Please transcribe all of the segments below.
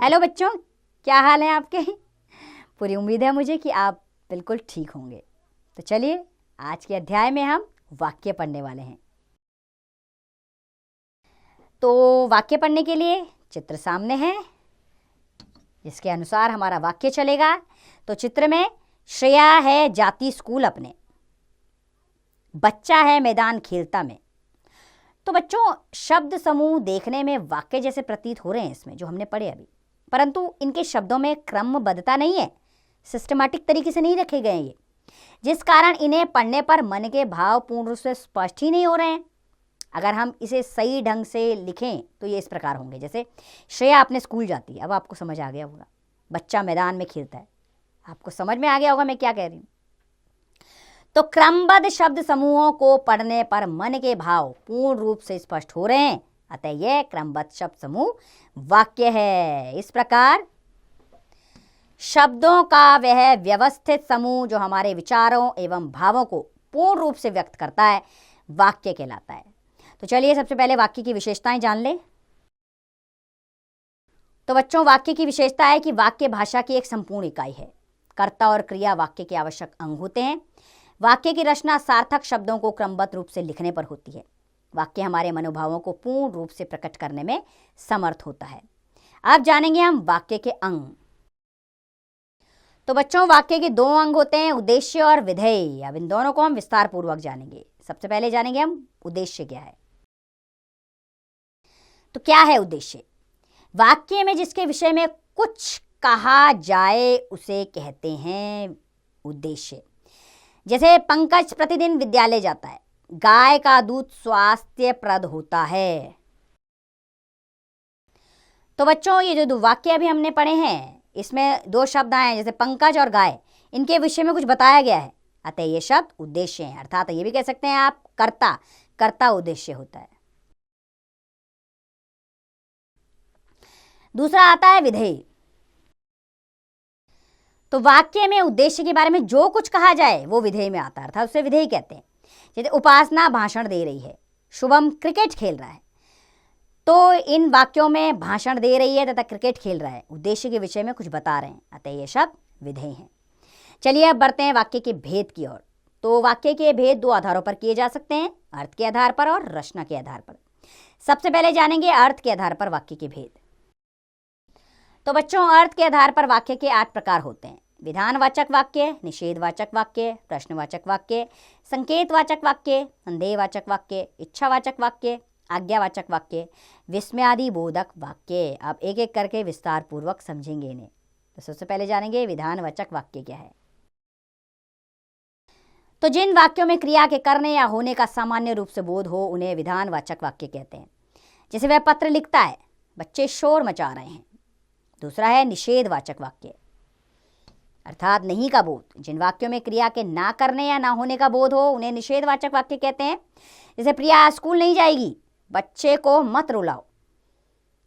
Hello बच्चों, क्या हाल है आपके। पूरी उम्मीद है मुझे कि आप बिल्कुल ठीक होंगे। तो चलिए, आज के अध्याय में हम वाक्य पढ़ने वाले हैं। तो वाक्य पढ़ने के लिए चित्र सामने है, जिसके अनुसार हमारा वाक्य चलेगा। तो चित्र में श्रेया है जाती स्कूल अपने, बच्चा है मैदान खेलता में। तो बच्चों, शब्द समूह देखने में वाक्य जैसे प्रतीत हो रहे हैं इसमें, जो हमने पढ़े अभी, परंतु इनके शब्दों में क्रमबद्धता नहीं है, सिस्टमैटिक तरीके से नहीं रखे गए हैं ये, जिस कारण इन्हें पढ़ने पर मन के भाव पूर्ण रूप से स्पष्ट ही नहीं हो रहे हैं। अगर हम इसे सही ढंग से लिखें तो ये इस प्रकार होंगे, जैसे श्रेया अपने स्कूल जाती है। अब आपको समझ आ गया होगा, बच्चा मैदान में खेलता है। आपको समझ में आ गया होगा मैं क्या कह रही हूँ। तो क्रमबद्ध शब्द समूहों को पढ़ने पर मन के भाव पूर्ण रूप से स्पष्ट हो रहे हैं, अतः यह क्रमबद्ध शब्द समूह वाक्य है। इस प्रकार शब्दों का वह व्यवस्थित समूह जो हमारे विचारों एवं भावों को पूर्ण रूप से व्यक्त करता है, वाक्य कहलाता है। तो चलिए, सबसे पहले वाक्य की विशेषताएं जान लें। तो बच्चों, वाक्य की विशेषता है कि वाक्य भाषा की एक संपूर्ण इकाई है। कर्ता और क्रिया वाक्य के आवश्यक अंग होते हैं। वाक्य की रचना सार्थक शब्दों को क्रमबद्ध रूप से लिखने पर होती है। वाक्य हमारे मनोभावों को पूर्ण रूप से प्रकट करने में समर्थ होता है। अब जानेंगे हम वाक्य के अंग। तो बच्चों, वाक्य के दो अंग होते हैं, उद्देश्य और विधेय। अब इन दोनों को हम विस्तार पूर्वक जानेंगे। सबसे पहले जानेंगे हम उद्देश्य क्या है। तो क्या है उद्देश्य? वाक्य में जिसके विषय में कुछ कहा जाए उसे कहते हैं उद्देश्य। जैसे पंकज प्रतिदिन विद्यालय जाता है, गाय का दूध स्वास्थ्यप्रद होता है। तो बच्चों, ये जो दो वाक्य अभी हमने पढ़े हैं, इसमें दो शब्द आए हैं, जैसे पंकज और गाय, इनके विषय में कुछ बताया गया है, अतः ये शब्द उद्देश्य है। अर्थात ये भी कह सकते हैं आप कर्ता उद्देश्य होता है। दूसरा आता है विधेय। तो वाक्य में उद्देश्य के बारे में जो कुछ कहा जाए वो विधेय में आता है, अर्थात उसे विधेय कहते हैं। जैसे उपासना भाषण दे रही है, शुभम क्रिकेट खेल रहा है। तो इन वाक्यों में भाषण दे रही है तथा क्रिकेट खेल रहा है, उद्देश्य के विषय में कुछ बता रहे हैं, अतः ये शब्द विधेय हैं। चलिए, अब बढ़ते हैं वाक्य के भेद की ओर। तो वाक्य के भेद दो आधारों पर किए जा सकते हैं, अर्थ के आधार पर और रचना के आधार पर। सबसे पहले जानेंगे अर्थ के आधार पर वाक्य के भेद। तो बच्चों, अर्थ के आधार पर वाक्य के 8 प्रकार होते हैं: विधानवाचक वाक्य, निषेधवाचक वाक्य, प्रश्नवाचक वाक्य, संकेतवाचक वाक्य, संदेहवाचक वाक्य, इच्छावाचक वाक्य, आज्ञावाचक वाक्य, विस्मयादि बोधक वाक्य। अब एक एक करके विस्तार पूर्वक समझेंगे इन्हें। तो सबसे पहले जानेंगे विधानवाचक वाक्य क्या है। तो जिन वाक्यों में क्रिया के करने या होने का सामान्य रूप से बोध हो, उन्हें विधानवाचक वाक्य कहते हैं। जैसे वह पत्र लिखता है, बच्चे शोर मचा रहे हैं। दूसरा है निषेधवाचक वाक्य, अर्थात नहीं का बोध। जिन वाक्यों में क्रिया के ना करने या ना होने का बोध हो, उन्हें निषेधवाचक वाक्य कहते हैं। जैसे प्रिया स्कूल नहीं जाएगी, बच्चे को मत रुलाओ।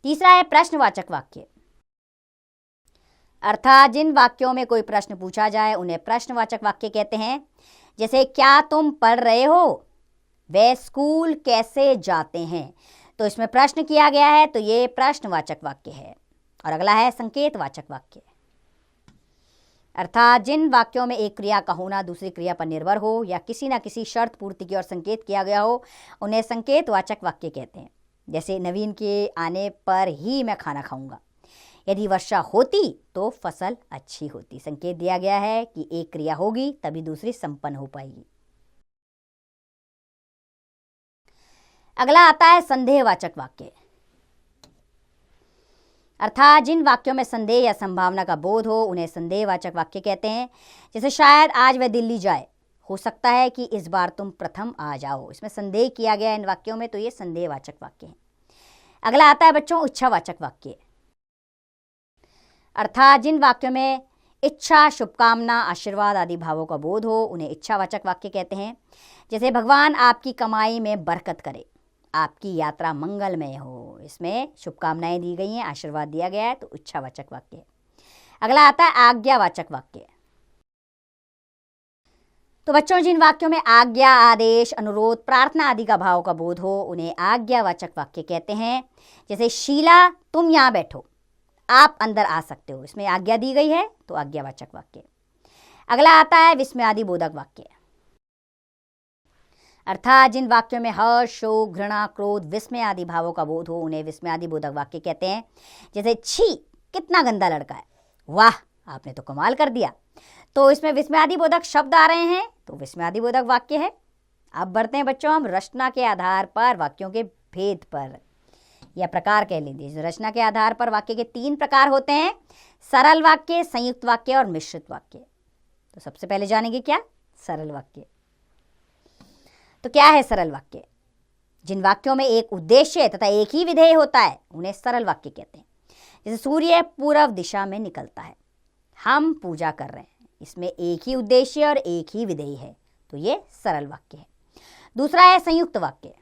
तीसरा है प्रश्नवाचक वाक्य, अर्थात जिन वाक्यों में कोई प्रश्न पूछा जाए उन्हें प्रश्नवाचक वाक्य कहते हैं। जैसे क्या तुम पढ़ रहे हो, वे स्कूल कैसे जाते हैं। तो इसमें प्रश्न किया गया है, तो ये प्रश्नवाचक वाक्य है। और अगला है संकेतवाचक वाक्य, अर्थात जिन वाक्यों में एक क्रिया का होना दूसरी क्रिया पर निर्भर हो या किसी न किसी शर्त पूर्ति की ओर संकेत किया गया हो, उन्हें संकेतवाचक वाक्य कहते हैं। जैसे नवीन के आने पर ही मैं खाना खाऊंगा, यदि वर्षा होती तो फसल अच्छी होती। संकेत दिया गया है कि एक क्रिया होगी तभी दूसरी संपन्न हो पाएगी। अगला आता है संदेहवाचक वाक्य, अर्थात जिन वाक्यों में संदेह या संभावना का बोध हो उन्हें संदेहवाचक वाक्य कहते हैं। जैसे शायद आज वह दिल्ली जाए, हो सकता है कि इस बार तुम प्रथम आ जाओ। इसमें संदेह किया गया है इन वाक्यों में, तो ये संदेहवाचक वाक्य है। अगला आता है बच्चों इच्छावाचक वाक्य, अर्थात जिन वाक्यों में इच्छा, शुभकामना, आशीर्वाद आदि भावों का बोध हो उन्हें इच्छावाचक वाक्य कहते हैं। जैसे भगवान आपकी कमाई में बरकत करे, आपकी यात्रा मंगलमय हो। इसमें शुभकामनाएं दी गई हैं, आशीर्वाद दिया गया है, तो इच्छावाचक वाक्य है। अगला आता है आज्ञावाचक वाक्य, तो बच्चों जिन वाक्यों में आज्ञा, आदेश, अनुरोध, प्रार्थना आदि का भाव का बोध हो उन्हें आज्ञावाचक वाक्य कहते हैं। जैसे शीला तुम यहाँ बैठो, आप अंदर आ सकते हो। इसमें आज्ञा दी गई है तो आज्ञावाचक वाक्य। अगला आता है विस्मयादिबोधक वाक्य। अर्थात जिन वाक्यों में हर्ष, शोक, घृणा, क्रोध, विस्मय आदि भावों का बोध हो उन्हें विस्मयादिबोधक वाक्य कहते हैं। जैसे छी कितना गंदा लड़का है, वाह आपने तो कमाल कर दिया। तो इसमें विस्मयादिबोधक शब्द आ रहे हैं तो विस्मयादिबोधक वाक्य है। अब बढ़ते हैं बच्चों हम रचना के आधार पर वाक्यों के भेद पर या प्रकार कह लीजिए। रचना के आधार पर वाक्य के 3 प्रकार होते हैं, सरल वाक्य, संयुक्त वाक्य और मिश्रित वाक्य। तो सबसे पहले जानेंगे क्या सरल वाक्य। तो क्या है सरल वाक्य? जिन वाक्यों में एक उद्देश्य तथा एक ही विधेय होता है उन्हें सरल वाक्य कहते हैं। जैसे सूर्य पूर्व दिशा में निकलता है, हम पूजा कर रहे हैं, इसमें एक ही उद्देश्य और एक ही विधेय है, तो ये सरल वाक्य है। दूसरा है संयुक्त वाक्य।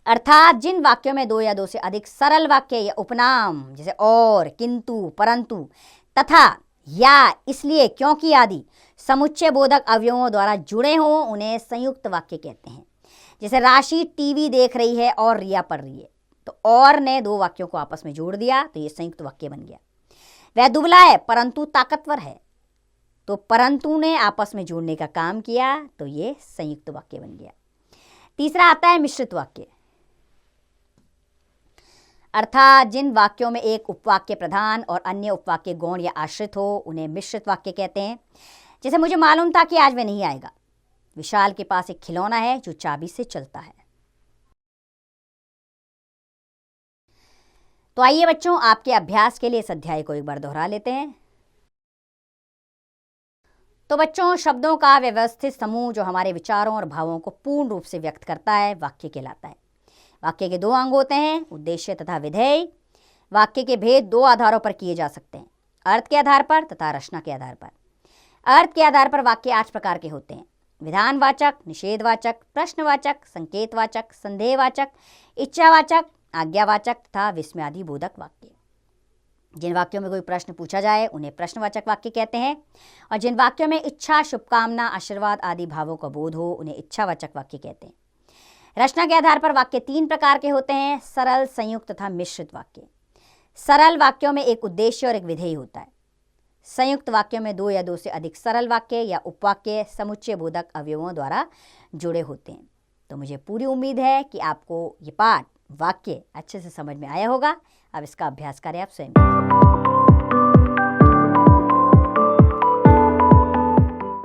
अर्थात जिन वाक्यों में 2 या 2 से अधिक सरल वाक्य या उपनाम जैसे और, किंतु, परंतु, तथा, या, इसलिए, क्योंकि आदि समुच्चय बोधक अवयवों द्वारा जुड़े हों उन्हें संयुक्त वाक्य कहते हैं। जैसे राशि टीवी देख रही है और रिया पढ़ रही है, तो और ने 2 वाक्यों को आपस में जोड़ दिया तो ये संयुक्त वाक्य बन गया। वह दुबला है परंतु ताकतवर है, तो परंतु ने आपस में जोड़ने का काम किया तो ये संयुक्त वाक्य बन गया। तीसरा आता है मिश्रित वाक्य। अर्थात जिन वाक्यों में एक उपवाक्य प्रधान और अन्य उपवाक्य गौण या आश्रित हो उन्हें मिश्रित वाक्य कहते हैं। जैसे मुझे मालूम था कि आज वह नहीं आएगा, विशाल के पास एक खिलौना है जो चाबी से चलता है। तो आइए बच्चों आपके अभ्यास के लिए इस अध्याय को एक बार दोहरा लेते हैं। तो बच्चों शब्दों का व्यवस्थित समूह जो हमारे विचारों और भावों को पूर्ण रूप से व्यक्त करता है वाक्य कहलाता है। वाक्य के 2 अंग होते हैं, उद्देश्य तथा विधेय। वाक्य के भेद 2 आधारों पर किए जा सकते हैं, अर्थ के आधार पर तथा रचना के आधार पर। अर्थ के आधार पर वाक्य 8 प्रकार के होते हैं, विधानवाचक, निषेधवाचक, प्रश्नवाचक, संकेतवाचक, संदेहवाचक, इच्छावाचक, आज्ञावाचक तथा विस्मयादिबोधक वाक्य। जिन वाक्यों में कोई प्रश्न पूछा जाए उन्हें प्रश्नवाचक वाक्य कहते हैं और जिन वाक्यों में इच्छा, शुभकामना, आशीर्वाद आदि भावों का बोध हो उन्हें इच्छावाचक वाक्य कहते हैं। रचना के आधार पर वाक्य 3 प्रकार के होते हैं, सरल, संयुक्त तथा मिश्रित वाक्य। सरल वाक्यों में एक उद्देश्य और एक विधेय होता है। संयुक्त वाक्यों में 2 या 2 से अधिक सरल वाक्य या उपवाक्य समुच्चय बोधक अवयवों द्वारा जुड़े होते हैं। तो मुझे पूरी उम्मीद है कि आपको ये पाठ वाक्य अच्छे से समझ में आया होगा। अब इसका अभ्यास करें आप स्वयं।